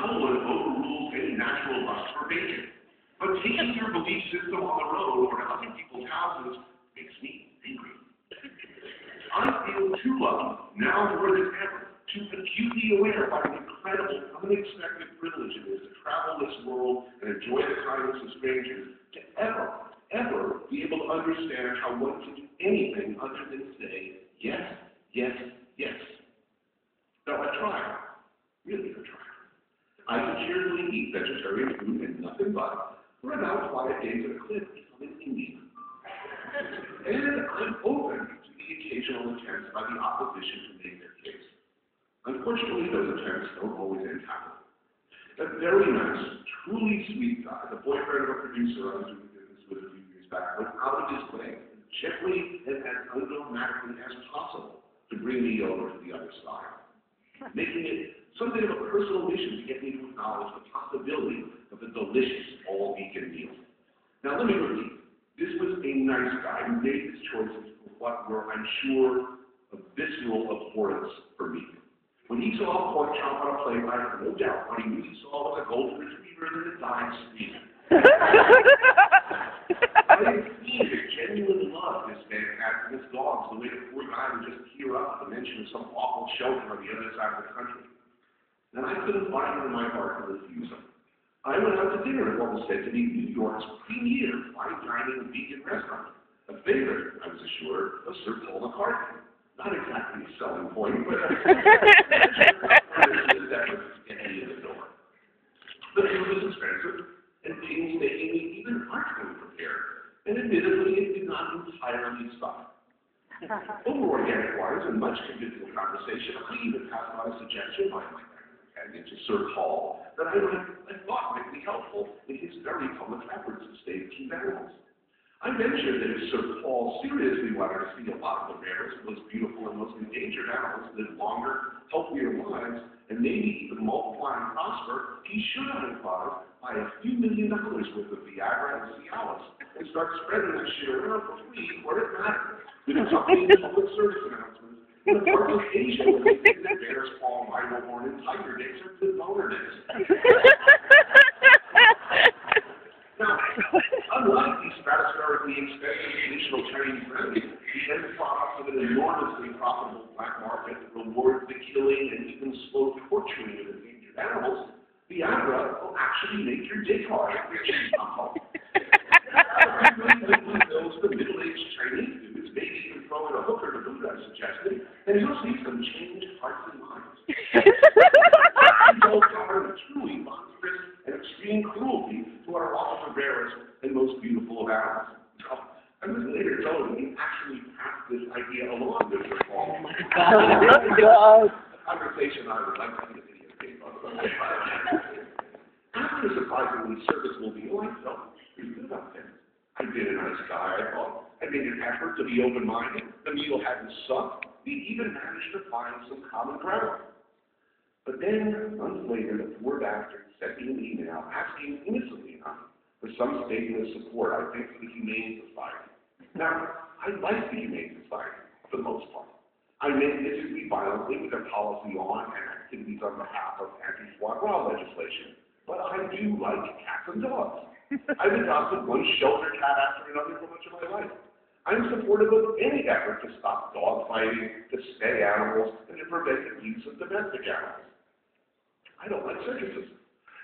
colon overrules any natural lust for bacon. But taking your belief system on the road or to other people's houses makes me angry. I feel too lucky, now more than ever, to acutely aware of the incredible, unexpected privilege it is to travel this world and enjoy the kindness of strangers, to ever be able to understand how one can do anything other than say, yes, yes, yes. Now, I try. Really, I try. I can cheerfully eat vegetarian food and nothing but for about 5 days at a clip becoming Indian. And I'm open to the occasional attempts by the opposition to make their case. Unfortunately, those attempts don't always end happily. A very nice, truly sweet guy, the boyfriend of a producer I was doing business with a few years back, went out of his way, gently and as undogmatically as possible, to bring me over to the other side, making it something of a personal mission to get me to acknowledge the possibility of a delicious all-vegan meal. Now, let me repeat. This was a nice guy who made his choices for what were, I'm sure, a visceral abhorrence for me. When he saw a pork chop on a plate, I have no doubt what he knew he saw was a golden retriever that had died screaming. I had seen the genuine love this man had for his dogs, the way the poor guy would just tear up at the mention of some awful shelter on the other side of the country. And I couldn't find it in my heart to refuse him. I went out to dinner at what was said to be New York's premier fine dining vegan restaurant, a favorite, I was assured, of Sir Paul McCartney. Not exactly a selling point, but his efforts to get me in the door. The food was expensive and painstakingly, even artfully prepared, and admittedly, it did not entirely stop. Over organic-wise and much convivial conversation, I even passed on a suggestion by my companion to Sir Paul that I thought might be helpful in his very public efforts to save keep animals. I ventured that if Sir Paul seriously wanted to see a lot of the rarest, most beautiful, and most endangered animals live longer, healthier lives, and maybe even multiply and prosper, he should, I thought, buy a few $1 million worth of Viagra and Cialis and start spreading that shit around for free where it matters, with accompanying public service announcements in the parts of Asia where they think that bears, fall, rhino horn, and tiger dicks are good donor dicks. Now, unlike these stratospherically expensive traditional Chinese remedies, the end product of an enormously profitable black market that rewards the killing and even slow torturing of endangered animals, Viagra will actually make your dick hard if you're home. Those the middle-aged Chinese dudes, maybe even throw in a hooker to boot, I suggested, and you'll see some changed hearts and minds. These are truly monstrous and extreme cruelty to our often rarest and most beautiful of animals. I was later told that he actually passed this idea along to Sir Paul. Oh my God. A conversation I would like to see a videotape of. After a surprisingly serviceable meal, I felt pretty good about things. I'd been a nice guy, I thought. I made an effort to be open-minded. The meal hadn't sucked. We'd even managed to find some common ground. But then, months later, the poor bastard sent me an email asking, innocently enough, for some statement of support, I think, for the Humane Society. Now, I like the Humane Society, for the most part. I may disagree violently with their policy on and activities on behalf of anti-foie gras legislation, but I do like cats and dogs. I've adopted one shelter cat after another for much of my life. I'm supportive of any effort to stop dog fighting, to stay animals, and to prevent the use of domestic animals. I don't like circuses.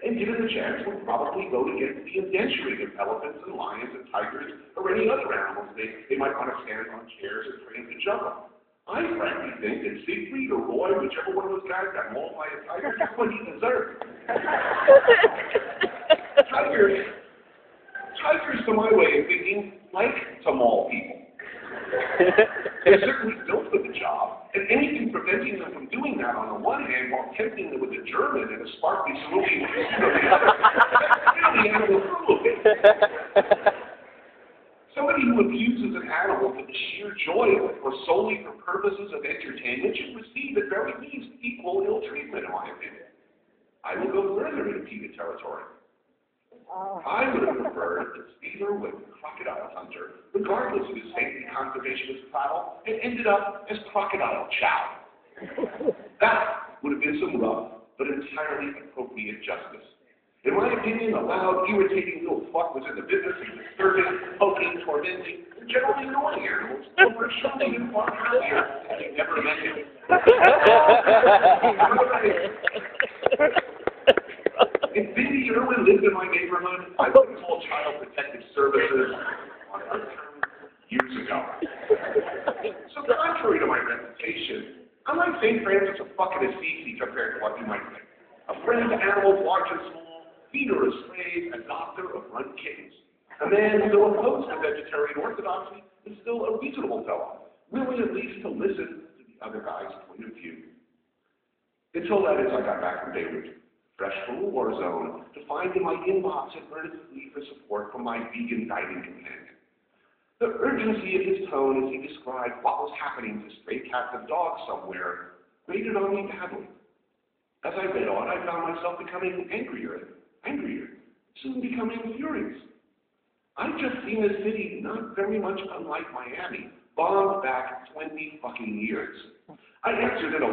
And given the chance, we'll probably vote against the indenturing of elephants and lions and tigers or any other animals they might want to stand on chairs and train to juggle. I frankly think that Siegfried or Roy, whichever one of those guys got mauled by a tiger, that's what he deserved. Tigers, to my way of thinking, like to maul people. They're certainly built for the job, and anything preventing them from doing that on the one hand while tempting them with a German and a sparkly smoking on the other, that's really animal cruelty. Somebody who abuses an animal for the sheer joy of it or solely for purposes of entertainment should receive at very least equal ill treatment, in my opinion. I will go further into PETA territory. I would have preferred that Caesar was a crocodile hunter, regardless of his saintly conservationist title, and ended up as Crocodile Chow. That would have been some rough, but entirely appropriate justice. In my opinion, the loud, irritating little fuck was in the business of disturbing, poking, tormenting, and generally annoying animals who were showing him far happier than he never met him. If Cindy Irwin lived in my neighborhood, I would call Child Protective Services on her term years ago. So contrary to my reputation, I'm like St. Francis of fucking Assisi compared to what you might think. A friend to animals large and small, feeder of strays, adopter of runt kittens. A man who, though opposed to vegetarian orthodoxy, is still a reasonable fellow, willing at least to listen to the other guy's point of view. Until that is, I got back from Beirut, fresh from a war zone, to find in my inbox an earnest plea for support from my vegan dining companion. The urgency of his tone as he described what was happening to stray cats and dogs somewhere grated on me badly. As I read on, I found myself becoming angrier and angrier, soon becoming furious. I'd just seen a city not very much unlike Miami, bombed back 20 fucking years. I answered in a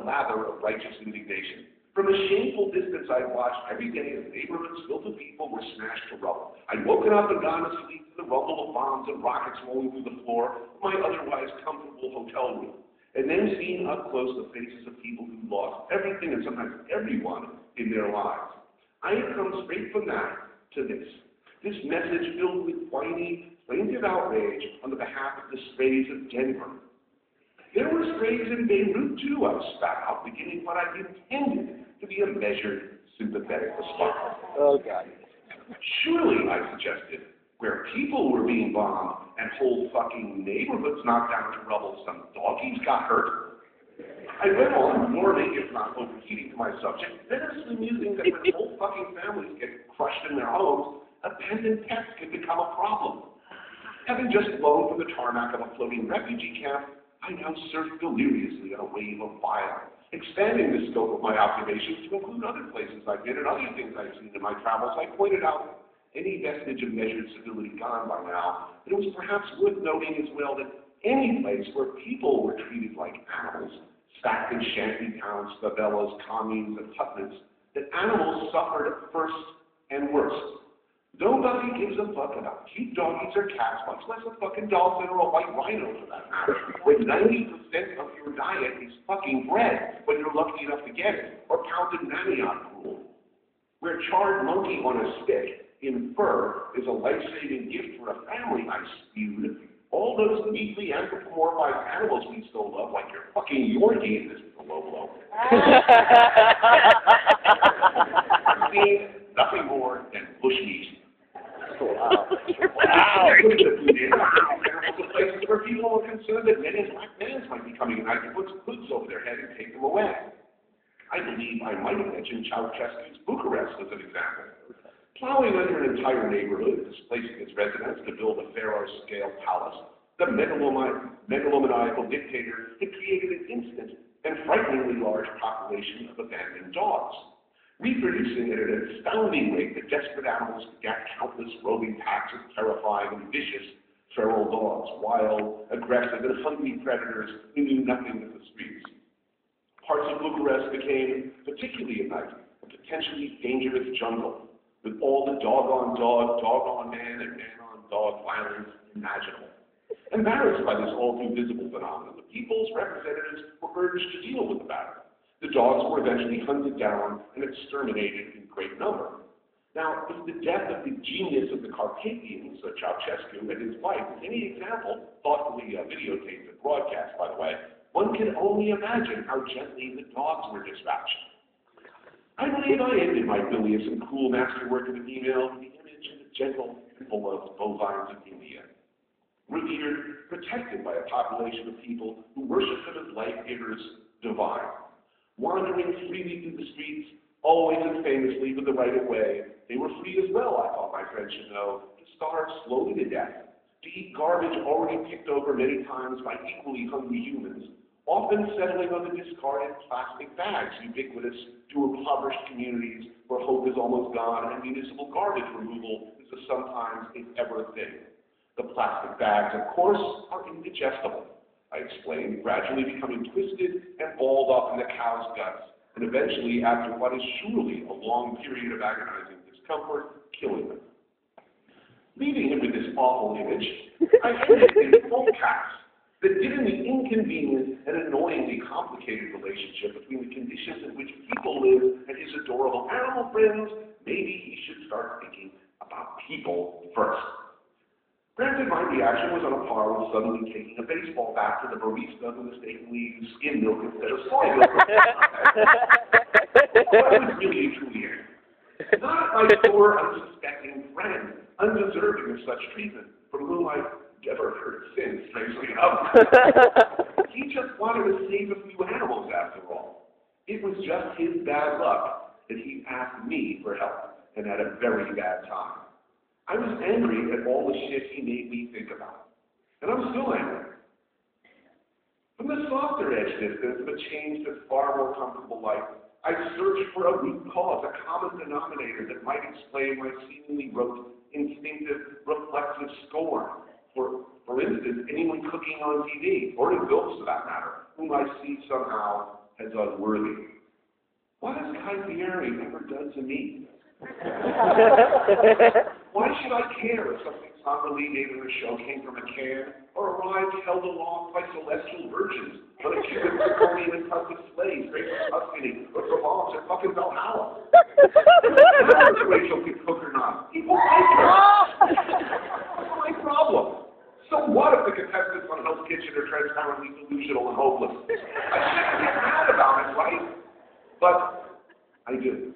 lather of righteous indignation. From a shameful distance, I watched every day as neighborhoods filled with people were smashed to rubble. I'd woken up and gone to sleep to the rumble of bombs and rockets rolling through the floor of my otherwise comfortable hotel room, and then seen up close the faces of people who lost everything and sometimes everyone in their lives. I had come straight from that to this message filled with whiny, plaintive outrage on the behalf of the strays of Denver. There were strays in Beirut, too, I spat out, beginning what I intended to be a measured, sympathetic response. Oh, God. Surely, I suggested, where people were being bombed and whole fucking neighborhoods knocked down to rubble, some doggies got hurt. I went on, warming, if not overheating to my subject, vigorously musing that when whole fucking families get crushed in their homes, abandoned pets can become a problem. Having just flown from the tarmac of a floating refugee camp, I now surf deliriously on a wave of violence, expanding the scope of my observations to include other places I've been and other things I've seen in my travels. I pointed out any vestige of measured civility gone by now, but it was perhaps worth noting as well that any place where people were treated like animals, stacked in shanty towns, favelas, communes, and hutments, that animals suffered first and worst. Nobody gives a fuck about cute doggies or cats, much less a fucking dolphin or a white rhino for that matter, when 90% of your diet is fucking bread when you're lucky enough to get it, or pounded manioc gruel. Where charred monkey on a stick in fur is a life-saving gift for a family, I spewed. All those neatly anthropomorphized animals we so love, like your fucking Yorkie in this Lolo. I've seen nothing more than bushmeat. Wow. Wow. Places where people were concerned that men in black vans might be coming and I could put some hoods over their head and take them away. I believe I might have mentioned Ceausescu's Bucharest as an example. Plowing under an entire neighborhood, displacing its residents to build a pharaoh-scale palace, the megalomaniacal dictator had created an instant and frighteningly large population of abandoned dogs, reproducing at an astounding rate the desperate animals begat countless roving packs of terrifying and vicious feral dogs, wild, aggressive, and hungry predators who knew nothing of the streets. Parts of Bucharest became, particularly at night, a potentially dangerous jungle, with all the dog-on-dog, dog-on-man, and man-on-dog violence imaginable. Embarrassed by this all-too-visible phenomenon, the people's representatives were urged to deal with the matter. The dogs were eventually hunted down and exterminated in great number. Now, if the death of the genius of the Carpathians, Ceausescu, and his wife is any example, thoughtfully videotaped and broadcast, by the way, one can only imagine how gently the dogs were dispatched. I believe I ended my bilious and cruel masterwork of an email with the image of the gentle and beloved bovines of India, revered, protected by a population of people who worship them as life-givers divine. Wandering freely through the streets, always and famously with the right of way, they were free as well, I thought my friends should know, to starve slowly to death, to eat garbage already picked over many times by equally hungry humans, often settling on the discarded plastic bags ubiquitous to impoverished communities where hope is almost gone and municipal garbage removal is a sometimes, if ever, thing. The plastic bags, of course, are indigestible, I explained, gradually becoming twisted and balled up in the cow's guts, and eventually, after what is surely a long period of agonizing discomfort, killing them. Leaving him with this awful image, I ended in full caps that given the inconvenient and annoyingly complicated relationship between the conditions in which people live and his adorable animal friends, maybe he should start thinking about people first. Granted, my reaction was on a par with suddenly taking a baseball bat to the barista who mistakenly used skim milk instead of soy milk. But I was really and truly angry. Not at my poor, unsuspecting friend, undeserving of such treatment, from whom I've never heard since, strangely enough. He just wanted to save a few animals, after all. It was just his bad luck that he asked me for help, and at a very bad time. I was angry at all the shit he made me think about. And I'm still angry. From the softer edge distance of a change to far more comfortable life, I searched for a root cause, a common denominator that might explain my seemingly rote, instinctive, reflexive scorn. For instance, anyone cooking on TV, or in films for that matter, whom I see somehow as unworthy. What has Kai Fieri ever done to me? Why should I care if something somberly made in the show came from a can, or arrived held aloft by celestial virgins, or the Cuban zirconian and tussled slaves straight from Tuscany, or Provence, or fucking Valhalla? It matters if Rachel can cook or not. People like her. What's my problem? So what if the contestants on Hell's Kitchen are transparently delusional and hopeless? I shouldn't get mad about it, right? But I do.